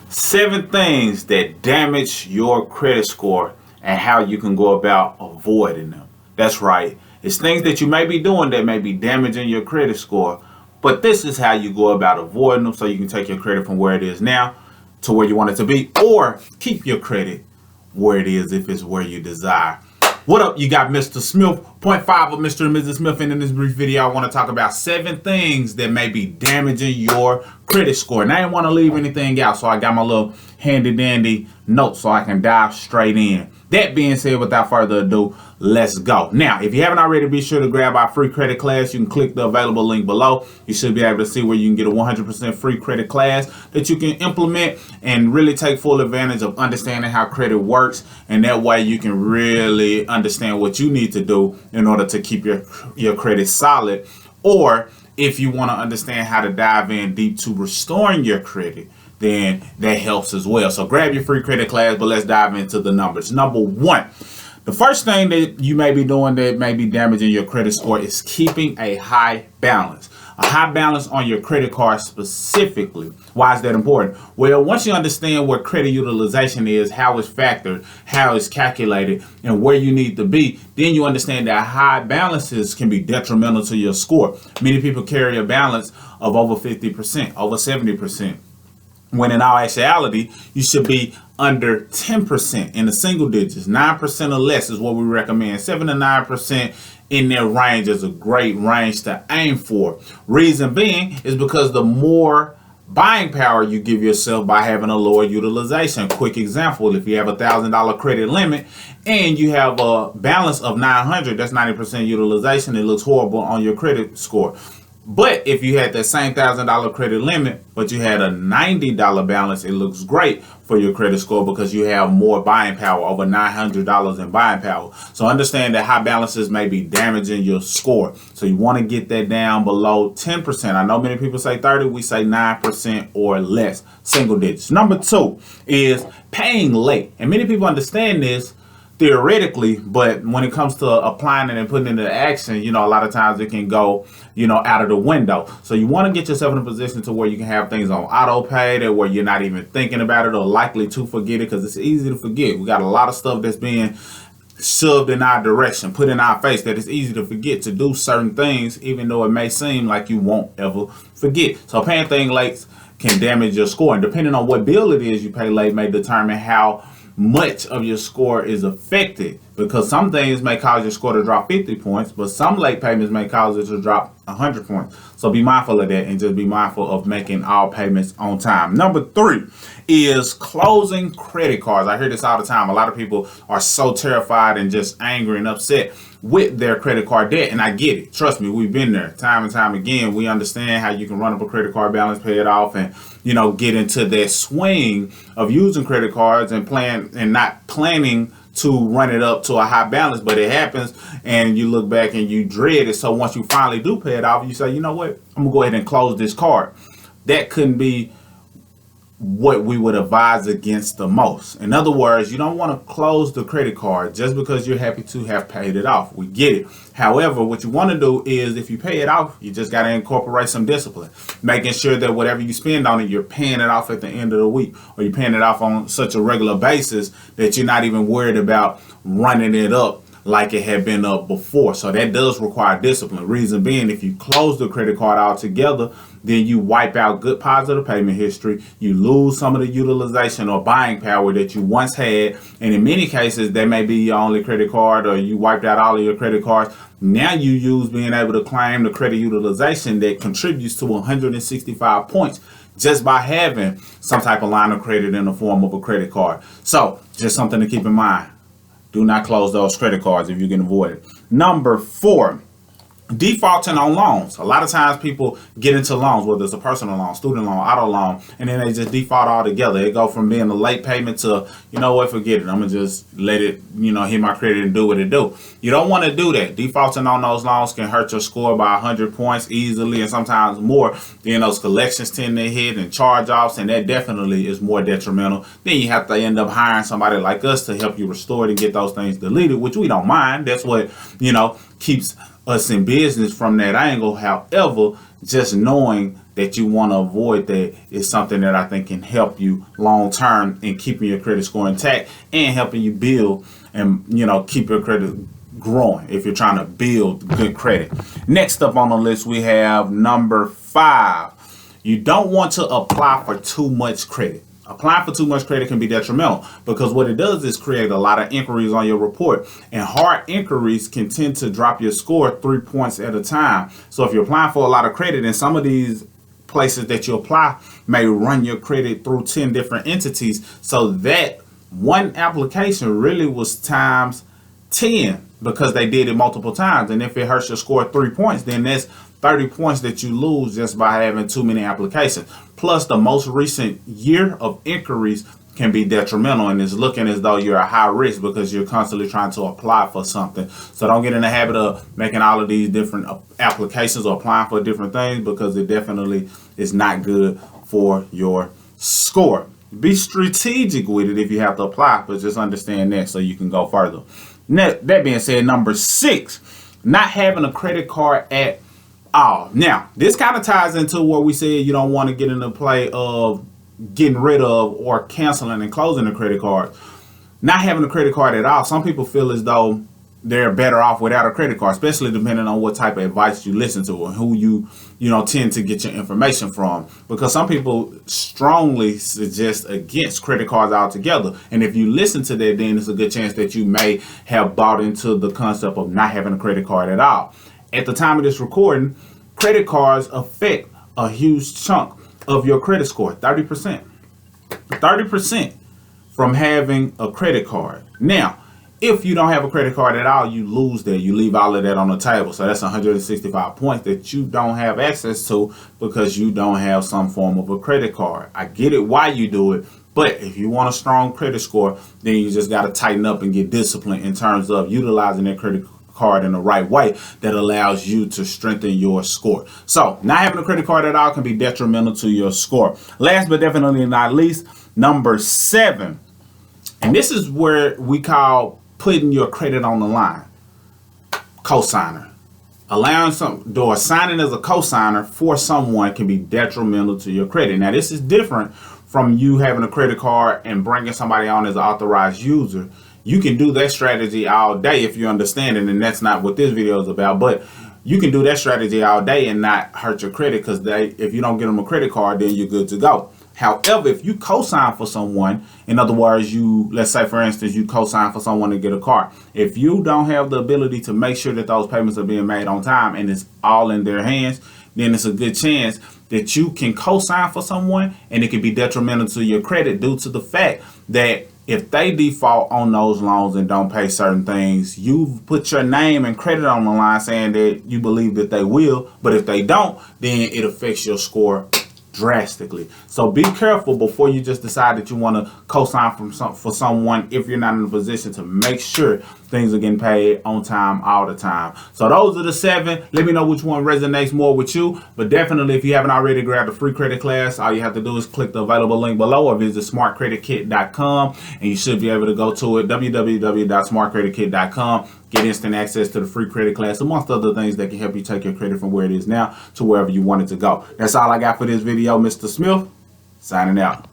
7 things that damage your credit score and how you can go about avoiding them. That's right. It's things that you may be doing that may be damaging your credit score, but this is how you go about avoiding them so you can take your credit from where it is now to where you want it to be, or keep your credit where it is if it's where you desire. What up, you got Mr. Smith, point 5 of Mr. and Mrs. Smith, and in this brief video I want to talk about 7 things that may be damaging your credit score. And I didn't want to leave anything out, so I got my little handy dandy notes so I can dive straight in. That being said, without further ado, let's go. Now, if you haven't already, be sure to grab our free credit class. You can click the available link below. You should be able to see where you can get a 100% free credit class that you can implement and really take full advantage of understanding how credit works. And that way you can really understand what you need to do in order to keep your credit solid. Or if you want to understand how to dive in deep to restoring your credit, then that helps as well. So grab your free credit class, but let's dive into the numbers. Number 1, the first thing that you may be doing that may be damaging your credit score is keeping a high balance. A high balance on your credit card specifically. Why is that important? Well, once you understand what credit utilization is, how it's factored, how it's calculated, and where you need to be, then you understand that high balances can be detrimental to your score. Many people carry a balance of over 50%, over 70%. When in all actuality, you should be under 10% in the single digits. 9% or less is what we recommend. 7 to 9% in their range is a great range to aim for. Reason being is because the more buying power you give yourself by having a lower utilization. Quick example, if you have $1,000 credit limit and you have a balance of 900, that's 90% utilization. It looks horrible on your credit score. But if you had that same $1,000 credit limit, but you had a $90 balance, it looks great for your credit score because you have more buying power, over $900 in buying power. So understand that high balances may be damaging your score. So you want to get that down below 10%. I know many people say 30, we say 9% or less, single digits. Number 2 is paying late. And many people understand this theoretically, but when it comes to applying it and putting it into action, a lot of times it can go, out of the window. So you want to get yourself in a position to where you can have things on auto pay, that where you're not even thinking about it or likely to forget it, because it's easy to forget. We got a lot of stuff that's being shoved in our direction, put in our face, that it's easy to forget to do certain things, even though it may seem like you won't ever forget. So paying things late can damage your score, and depending on what bill it is you pay late may determine how much of your score is affected, because some things may cause your score to drop 50 points, but some late payments may cause it to drop 100 points. So be mindful of that and just be mindful of making all payments on time. Number 3 is closing credit cards. I hear this all the time. A lot of people are so terrified and just angry and upset with their credit card debt, and I get it. Trust me, we've been there time and time again. We understand how you can run up a credit card balance, pay it off, and get into that swing of using credit cards and not planning to run it up to a high balance, but it happens and you look back and you dread it. So once you finally do pay it off, you say, you know what, I'm gonna go ahead and close this card. That couldn't be what we would advise against the most. In other words, you don't want to close the credit card just because you're happy to have paid it off. We get it. However, what you want to do is, if you pay it off, you just got to incorporate some discipline, making sure that whatever you spend on it, you're paying it off at the end of the week, or you're paying it off on such a regular basis that you're not even worried about running it up like it had been up before. So that does require discipline. Reason being, if you close the credit card altogether, then you wipe out good positive payment history. You lose some of the utilization or buying power that you once had. And in many cases, that may be your only credit card, or you wiped out all of your credit cards. Now you use being able to claim the credit utilization that contributes to 165 points just by having some type of line of credit in the form of a credit card. So just something to keep in mind. Do not close those credit cards if you can avoid it. Number 4, defaulting on loans. A lot of times people get into loans, whether it's a personal loan, student loan, auto loan, and then they just default altogether. It go from being a late payment to, forget it. I'm going to just let it, hit my credit and do what it do. You don't want to do that. Defaulting on those loans can hurt your score by 100 points easily, and sometimes more. Then those collections tend to hit and charge-offs, and that definitely is more detrimental. Then you have to end up hiring somebody like us to help you restore it and get those things deleted, which we don't mind. That's what, keeps us in business from that angle. However, just knowing that you want to avoid that is something that I think can help you long term in keeping your credit score intact and helping you build and keep your credit growing if you're trying to build good credit. Next up on the list, we have number 5. You don't want to apply for too much credit. Applying for too much credit can be detrimental because what it does is create a lot of inquiries on your report, and hard inquiries can tend to drop your score 3 points at a time. So if you're applying for a lot of credit, and some of these places that you apply may run your credit through 10 different entities, so that one application really was times 10 because they did it multiple times. And if it hurts your score 3 points, then that's 30 points that you lose just by having too many applications. Plus, the most recent year of inquiries can be detrimental, and it's looking as though you're at high risk because you're constantly trying to apply for something. So don't get in the habit of making all of these different applications or applying for different things, because it definitely is not good for your score. Be strategic with it if you have to apply, but just understand that so you can go further. That being said, number 6, not having a credit card at all. Now, this kind of ties into what we said you don't want to get into play of getting rid of or canceling and closing a credit card. Not having a credit card at all, some people feel as though they're better off without a credit card, especially depending on what type of advice you listen to and who you tend to get your information from, because some people strongly suggest against credit cards altogether. And if you listen to that, then it's a good chance that you may have bought into the concept of not having a credit card at all. At the time of this recording, credit cards affect a huge chunk of your credit score, 30%. 30% from having a credit card. Now, if you don't have a credit card at all, you lose that. You leave all of that on the table. So that's 165 points that you don't have access to because you don't have some form of a credit card. I get it why you do it, but if you want a strong credit score, then you just got to tighten up and get disciplined in terms of utilizing that credit card in the right way that allows you to strengthen your score. So not having a credit card at all can be detrimental to your score. Last but definitely not least, number 7, and this is where we call putting your credit on the line. Cosigner. Signing as a cosigner for someone can be detrimental to your credit. Now, this is different from you having a credit card and bringing somebody on as an authorized user. You can do that strategy all day if you understand it, and that's not what this video is about, but you can do that strategy all day and not hurt your credit, because if you don't get them a credit card, then you're good to go. However, if you co-sign for someone, in other words, let's say for instance, you co-sign for someone to get a car. If you don't have the ability to make sure that those payments are being made on time and it's all in their hands, then it's a good chance that you can co-sign for someone and it can be detrimental to your credit due to the fact that if they default on those loans and don't pay certain things, you've put your name and credit on the line saying that you believe that they will, but if they don't, then it affects your score drastically. So be careful before you just decide that you want to co-sign for someone if you're not in a position to make sure things are getting paid on time all the time. So those are the 7. Let me know which one resonates more with you. But definitely, if you haven't already grabbed a free credit class, all you have to do is click the available link below or visit smartcreditkit.com, and you should be able to go to it, www.smartcreditkit.com. Get instant access to the free credit class, amongst other things that can help you take your credit from where it is now to wherever you want it to go. That's all I got for this video. Mr. Smith, signing out.